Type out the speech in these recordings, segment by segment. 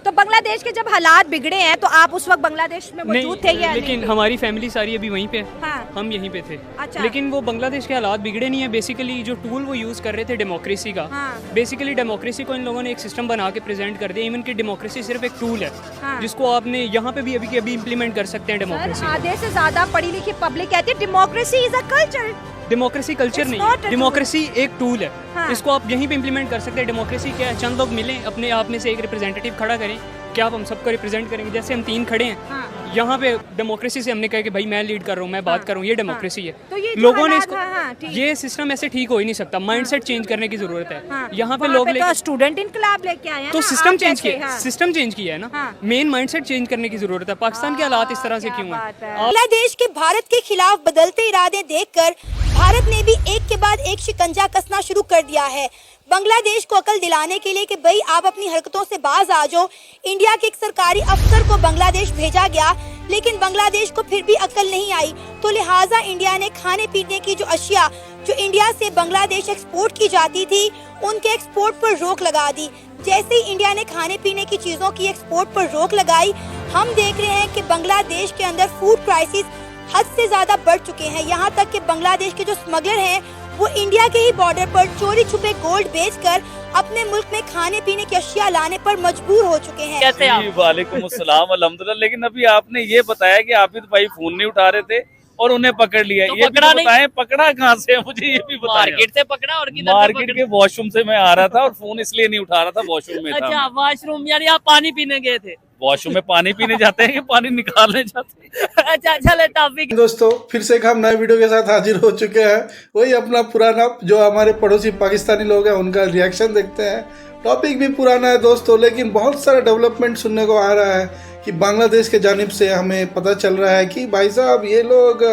तो बांग्लादेश के जब हालात बिगड़े हैं तो आप उस वक्त बांग्लादेश में मौजूद थे या लेकिन नहीं? हमारी फैमिली सारी अभी वहीं पे हाँ। हम यहीं पे थे। अच्छा। लेकिन वो बांग्लादेश के हालात बिगड़े नहीं है। बेसिकली जो टूल वो यूज़ कर रहे थे डेमोक्रेसी का, हाँ। बेसिकली डेमोक्रेसी को इन लोगों ने एक सिस्टम बना के प्रेजेंट कर दिया। इवन की डेमोक्रेसी सिर्फ एक टूल है, हाँ। जिसको आपने यहाँ पे भी अभी के अभी इम्प्लीमेंट कर सकते हैं सर, डेमोक्रेसी। आधे से ज्यादा पढ़ी लिखी पब्लिक कहती है democracy is a culture. Democracy culture It's नहीं not a है, डेमोक्रेसी एक टूल है। हाँ। इसको आप यहीं पे इम्प्लीमेंट कर सकते हैं। डेमोक्रेसी क्या है? चंद लोग मिलें, अपने आप में से एक रिप्रेजेंटेटिव खड़ा करें। क्या आप हम सबको रिप्रेजेंट करेंगे? जैसे हम 3 खड़े हैं, हाँ। यहाँ पे डेमोक्रेसी से हमने कहा कि भाई मैं लीड कर रहा हूँ, मैं बात कर रहा हूँ, ये डेमोक्रेसी है। तो ये जो लोगों ने हालात इसको, हैं, हाँ, ठीक। ये सिस्टम ऐसे ठीक हो ही नहीं सकता। माइंडसेट चेंज करने की जरूरत है। हाँ। यहाँ पे वहाँ लोग तो स्टूडेंट इनकलाब लेके आए हैं तो ना, सिस्टम आप चेंज जैसे, किया, हाँ। सिस्टम चेंज किया है ना। हाँ। मेन माइंडसेट चेंज करने की जरूरत है। पाकिस्तान के हालात इस तरह से क्या क्यों बात है। हैं? बांग्लादेश के भारत के खिलाफ बदलते इरादे देखकर भारत ने भी एक के बाद एक शिकंजा कसना शुरू कर दिया है। बांग्लादेश को अकल दिलाने के लिए कि भाई आप अपनी हरकतों से बाज आ जाओ, इंडिया के एक सरकारी अफसर को बांग्लादेश भेजा गया, लेकिन बांग्लादेश को फिर भी अकल नहीं आई। तो लिहाजा इंडिया ने खाने पीने की जो अशिया जो इंडिया से बांग्लादेश एक्सपोर्ट की जाती थी, उनके एक्सपोर्ट पर रोक लगा दी। जैसे ही इंडिया ने खाने पीने की चीज़ों की एक्सपोर्ट पर रोक लगाई, हम देख रहे हैं कि बांग्लादेश के अंदर फूड क्राइसिस हद से ज़्यादा बढ़ चुके हैं। यहाँ तक कि बांग्लादेश के जो स्मगलर हैं वो इंडिया के ही बॉर्डर पर चोरी छुपे गोल्ड बेचकर अपने मुल्क में खाने पीने की अशिया लाने पर मजबूर हो चुके हैं। कैसे आप? वालेकुम अस्सलाम, अल्हम्दुलिल्लाह। लेकिन अभी आपने ये बताया कि आप ही तो भाई फोन नहीं उठा रहे थे और उन्हें पकड़ लिया। तो ये पकड़ा भी बताएं, पकड़ा कहाँ से है? मुझे ये भी बताएं। मार्केट से पकड़ा और किधर से मार्केट के पकड़ा? वॉशरूम से मैं आ रहा था और फोन इसलिए नहीं उठा रहा था, वॉशरूम में अच्छा, था। वॉशरूम यानी आप पानी पीने गए थे? वॉशरूम में पानी पीने जाते हैं कि पानी निकालने जाते हैं? अच्छा, चले टॉपिक। दोस्तों, फिर से एक हम नए वीडियो के साथ हाजिर हो चुके हैं। वही अपना पुराना जो हमारे पड़ोसी पाकिस्तानी लोग हैं उनका रिएक्शन देखते हैं। टॉपिक भी पुराना है दोस्तों, लेकिन बहुत सारा डेवलपमेंट सुनने को आ रहा है कि बांग्लादेश के जानिब से हमें पता चल रहा है कि भाई साहब ये लोग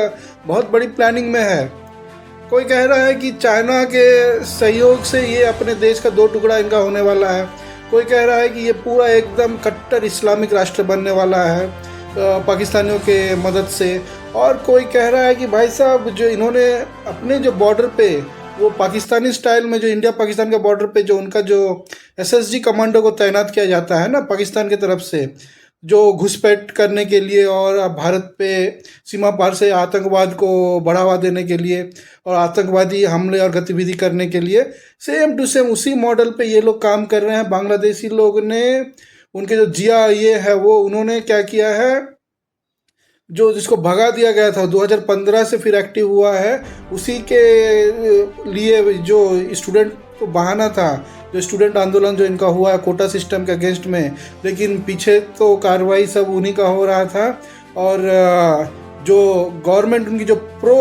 बहुत बड़ी प्लानिंग में है। कोई कह रहा है कि चाइना के सहयोग से ये अपने देश का 2 टुकड़ा इनका होने वाला है। कोई कह रहा है कि ये पूरा एकदम कट्टर इस्लामिक राष्ट्र बनने वाला है पाकिस्तानियों के मदद से। और कोई कह रहा है कि भाई साहब जो इन्होंने अपने जो बॉर्डर पे वो पाकिस्तानी स्टाइल में जो इंडिया पाकिस्तान के बॉर्डर पे जो उनका जो एसएसजी कमांडो को तैनात किया जाता है ना पाकिस्तान की तरफ से, जो घुसपैठ करने के लिए और भारत पे सीमा पार से आतंकवाद को बढ़ावा देने के लिए और आतंकवादी हमले और गतिविधि करने के लिए, सेम टू सेम उसी मॉडल पे ये लोग काम कर रहे हैं। बांग्लादेशी लोग ने उनके जो जिया ये है वो उन्होंने क्या किया है, जो जिसको भगा दिया गया था 2015 से फिर एक्टिव हुआ है, उसी के लिए जो स्टूडेंट को बहाना था, जो स्टूडेंट आंदोलन जो इनका हुआ है कोटा सिस्टम के अगेंस्ट में, लेकिन पीछे तो कार्रवाई सब उन्हीं का हो रहा था। और जो गवर्नमेंट उनकी जो प्रो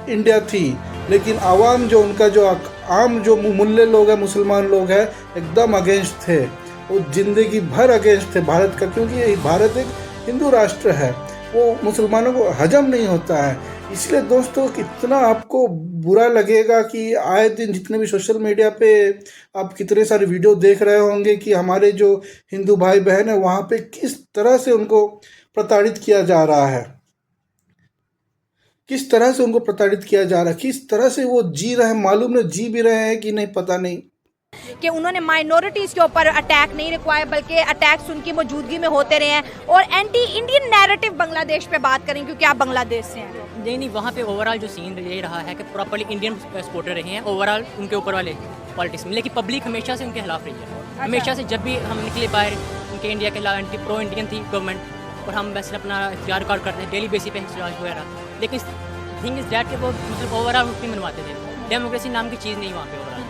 इंडिया थी, लेकिन आवाम जो उनका जो आम जो मुल्ले लोग हैं, मुसलमान लोग हैं, एकदम अगेंस्ट थे। वो जिंदगी भर अगेंस्ट थे भारत का, क्योंकि ये भारत एक हिंदू राष्ट्र है, वो मुसलमानों को हजम नहीं होता है। इसलिए दोस्तों कितना आपको बुरा लगेगा कि आए दिन जितने भी सोशल मीडिया पे आप कितने सारे वीडियो देख रहे होंगे कि हमारे जो हिंदू भाई बहन है वहाँ पे किस तरह से उनको प्रताड़ित किया जा रहा है, किस तरह से उनको प्रताड़ित किया जा रहा है, किस तरह से वो जी रहे हैं, मालूम नहीं जी भी रहे हैं कि नहीं पता नहीं। कि उन्होंने माइनॉरिटीज के ऊपर अटैक नहीं रिक्वायर, बल्कि अटैक्स उनकी मौजूदगी में होते रहे हैं। और एंटी इंडियन नैरेटिव बांग्लादेश पे बात करें, क्योंकि आप बांग्लादेश से हैं। नहीं, वहाँ पे ओवरऑल जो सीन ये रहा है कि प्रॉपर्ली इंडियन सपोर्टर रहे हैं ओवरऑल उनके ऊपर वाले पॉलिटिक्स में, लेकिन पब्लिक हमेशा से उनके खिलाफ रही है। हमेशा से जब भी हम निकले बाहर, उनके इंडिया के खिलाफ एंटी प्रो इंडियन थी गवर्नमेंट, और हम वैसे अपना इख्तियार कार्ड करते हैं डेली बेसिस पे एहतजाज वगैरह। लेकिन थिंग इज दैट कि वो मतलब ओवरऑल मुफ्ती मनवाते थे। डेमोक्रेसी नाम की चीज़ नहीं वहाँ पे ओवरऑल,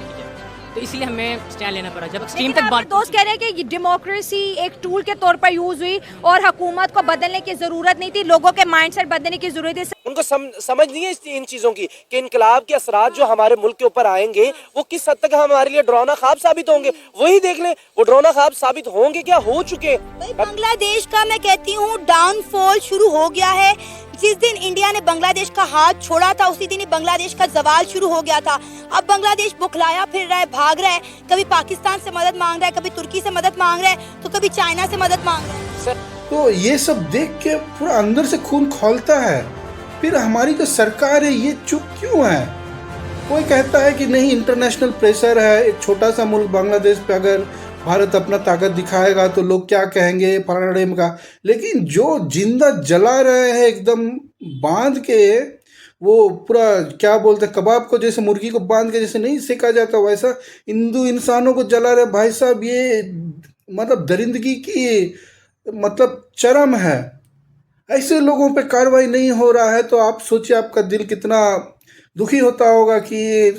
तो इसलिए हमें स्टैंड लेना पड़ा। जब एक्सट्रीम तक बात, दोस्त कह रहे हैं कि डेमोक्रेसी एक टूल के तौर पर यूज हुई और हुकूमत को बदलने की जरूरत नहीं थी, लोगों के माइंडसेट बदलने की जरूरत है। उनको समझ नहीं है इन चीजों की कि इनकलाब के असरात जो हमारे मुल्क के ऊपर आएंगे वो किस हद तक हमारे लिए डरावना ख्वाब साबित होंगे। वही देख लें, वो डरावना ख्वाब साबित होंगे क्या, हो चुके। बांग्लादेश का मैं कहती हूँ डाउनफॉल शुरू हो गया है। जिस दिन इंडिया ने बांग्लादेश का हाथ छोड़ा था, उसी दिन ही बांग्लादेश का जवाल शुरू हो गया था। अब बांग्लादेश बुखलाया फिर रहा है, भाग रहा है, कभी पाकिस्तान से मदद मांग रहा है, कभी तुर्की से मदद मांग रहा है, तो कभी चाइना से मदद मांग रहा है। तो ये सब देख के पूरा अंदर से खून खौलता है। फिर हमारी जो सरकार है ये चुप क्यों है? कोई कहता है कि नहीं इंटरनेशनल प्रेशर है, एक छोटा सा मुल्क बांग्लादेश पे अगर भारत अपना ताकत दिखाएगा तो लोग क्या कहेंगे फलाना का। लेकिन जो जिंदा जला रहे हैं एकदम बांध के, वो पूरा क्या बोलते हैं, कबाब को जैसे मुर्गी को बांध के जैसे नहीं सेका जाता वैसा हिंदू इंसानों को जला रहे। भाई साहब ये मतलब दरिंदगी की मतलब चरम है। ऐसे लोगों पे कार्रवाई नहीं हो रहा है तो आप सोचिए आपका दिल कितना दुखी होता होगा कि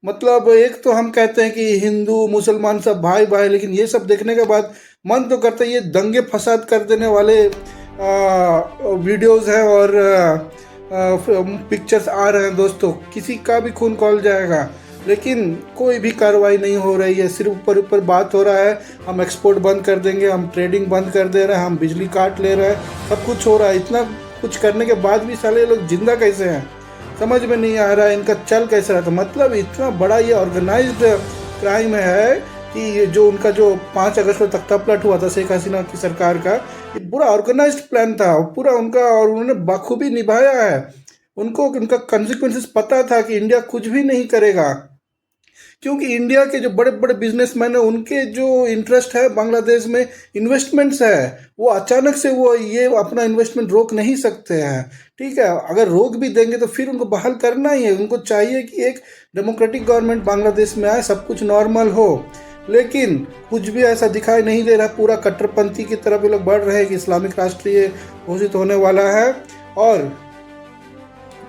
मतलब एक तो हम कहते हैं कि हिंदू मुसलमान सब भाई भाई, लेकिन ये सब देखने के बाद मन तो करता है ये दंगे फसाद कर देने वाले वीडियोस हैं और पिक्चर्स आ रहे हैं दोस्तों, किसी का भी खून खौल जाएगा। लेकिन कोई भी कार्रवाई नहीं हो रही है, सिर्फ ऊपर ऊपर बात हो रहा है, हम एक्सपोर्ट बंद कर देंगे, हम ट्रेडिंग बंद कर दे रहे हैं, हम बिजली काट ले रहे हैं, सब कुछ हो रहा है। इतना कुछ करने के बाद भी साले लोग जिंदा कैसे हैं समझ में नहीं आ रहा है, इनका चल कैसे रहा था। मतलब इतना बड़ा ये ऑर्गेनाइज्ड क्राइम है कि ये जो उनका जो 5 अगस्त को तख्तापलट हुआ था शेख हसीना की सरकार का, ये पूरा ऑर्गेनाइज्ड प्लान था पूरा उनका, और उन्होंने बखूबी निभाया है। उनको उनका कंसिक्वेंसेस पता था कि इंडिया कुछ भी नहीं करेगा, क्योंकि इंडिया के जो बड़े बड़े बिजनेसमैन हैं उनके जो इंटरेस्ट है बांग्लादेश में इन्वेस्टमेंट्स है, वो अचानक से वो ये अपना इन्वेस्टमेंट रोक नहीं सकते हैं। ठीक है, अगर रोक भी देंगे तो फिर उनको बहाल करना ही है। उनको चाहिए कि एक डेमोक्रेटिक गवर्नमेंट बांग्लादेश में आए, सब कुछ नॉर्मल हो, लेकिन कुछ भी ऐसा दिखाई नहीं दे रहा। पूरा कट्टरपंथी की तरफ ये लोग बढ़ रहे हैं कि इस्लामिक राष्ट्रीय घोषित होने वाला है। और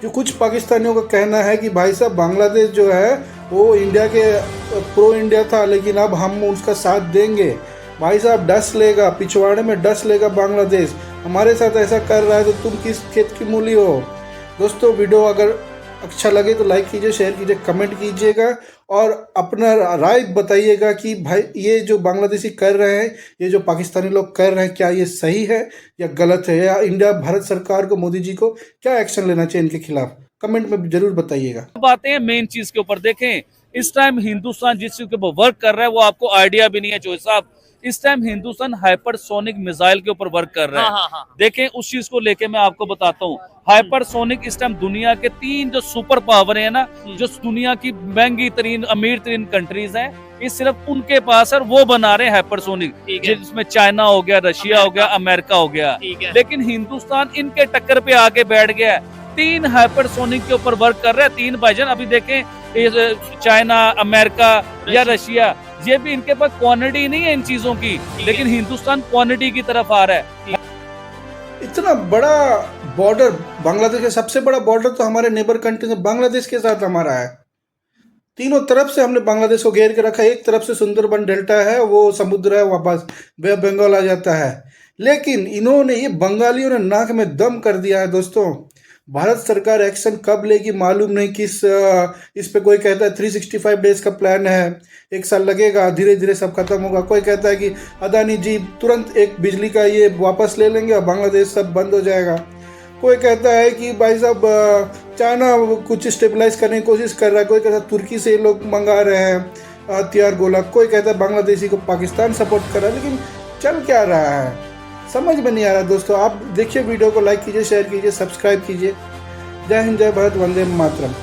जो कुछ पाकिस्तानियों का कहना है कि भाई साहब बांग्लादेश जो है वो इंडिया के प्रो इंडिया था, लेकिन अब हम उसका साथ देंगे। भाई साहब डस लेगा, पिछवाड़े में डस लेगा बांग्लादेश। हमारे साथ ऐसा कर रहा है तो तुम किस खेत की मूली हो। दोस्तों वीडियो अगर अच्छा लगे तो लाइक कीजिए, शेयर कीजिए, कमेंट कीजिएगा और अपना राय बताइएगा कि भाई ये जो बांग्लादेशी कर रहे हैं, ये जो पाकिस्तानी लोग कर रहे हैं, क्या ये सही है या गलत है, या इंडिया भारत सरकार को, मोदी जी को क्या एक्शन लेना चाहिए इनके खिलाफ। कमेंट में जरूर बताइएगा। बातें हैं मेन चीज के ऊपर। देखें इस टाइम हिंदुस्तान जिस चीज के ऊपर वर्क कर रहा है वो आपको आइडिया भी नहीं है चोई साहब। इस टाइम हिंदुस्तान हाइपरसोनिक मिसाइल के ऊपर वर्क कर रहा है। देखें उस चीज को लेके मैं आपको बताता हूँ। हाइपरसोनिक इस टाइम दुनिया के 3 जो सुपर पावर है ना, जो दुनिया की महंगी तरीन अमीर तरीन कंट्रीज हैं, ये सिर्फ उनके पास है, वो बना रहे हैं हाइपरसोनिक, जिसमें चाइना हो गया, रशिया हो गया, अमेरिका हो गया। लेकिन हिंदुस्तान इनके टक्कर पे आके बैठ गया है। 3 हाइपरसोनिक के ऊपर वर्क कर रहे हैं, 3 भाईजान। अभी देखें चाइना, अमेरिका या रशिया, ये भी इनके पास क्वांटिटी नहीं है इन चीजों की, लेकिन हिंदुस्तान क्वांटिटी की तरफ आ रहा है। इतना बड़ा बॉर्डर, बांग्लादेश का सबसे बड़ा बॉर्डर तो हमारे नेबर कंट्री बांग्लादेश के साथ हमारा है। तीनों तरफ से हमने बांग्लादेश को घेर के रखा है। एक तरफ से सुंदरबन डेल्टा है, वो समुद्र है, वापस बे ऑफ बंगाल आ जाता है। लेकिन इन्होंने, ये बंगालियों ने नाक में दम कर दिया है दोस्तों। भारत सरकार एक्शन कब लेगी मालूम नहीं। इस पे कोई कहता है 365 डेज का प्लान है, 1 साल लगेगा, धीरे धीरे सब खत्म होगा। कोई कहता है कि अदानी जी तुरंत एक बिजली का ये वापस ले लेंगे और बांग्लादेश सब बंद हो जाएगा। कोई कहता है कि भाई साहब चाइना कुछ स्टेबलाइज करने की कोशिश कर रहा है। कोई कहता है तुर्की से लोग मंगा रहे हैं हथियार गोला। कोई कहता है बांग्लादेशी को पाकिस्तान सपोर्ट कर रहा है। लेकिन चल क्या रहा है समझ में नहीं आ रहा दोस्तों। आप देखिए वीडियो को, लाइक कीजिए, शेयर कीजिए, सब्सक्राइब कीजिए। जय हिंद, जय भारत, वंदे मातरम।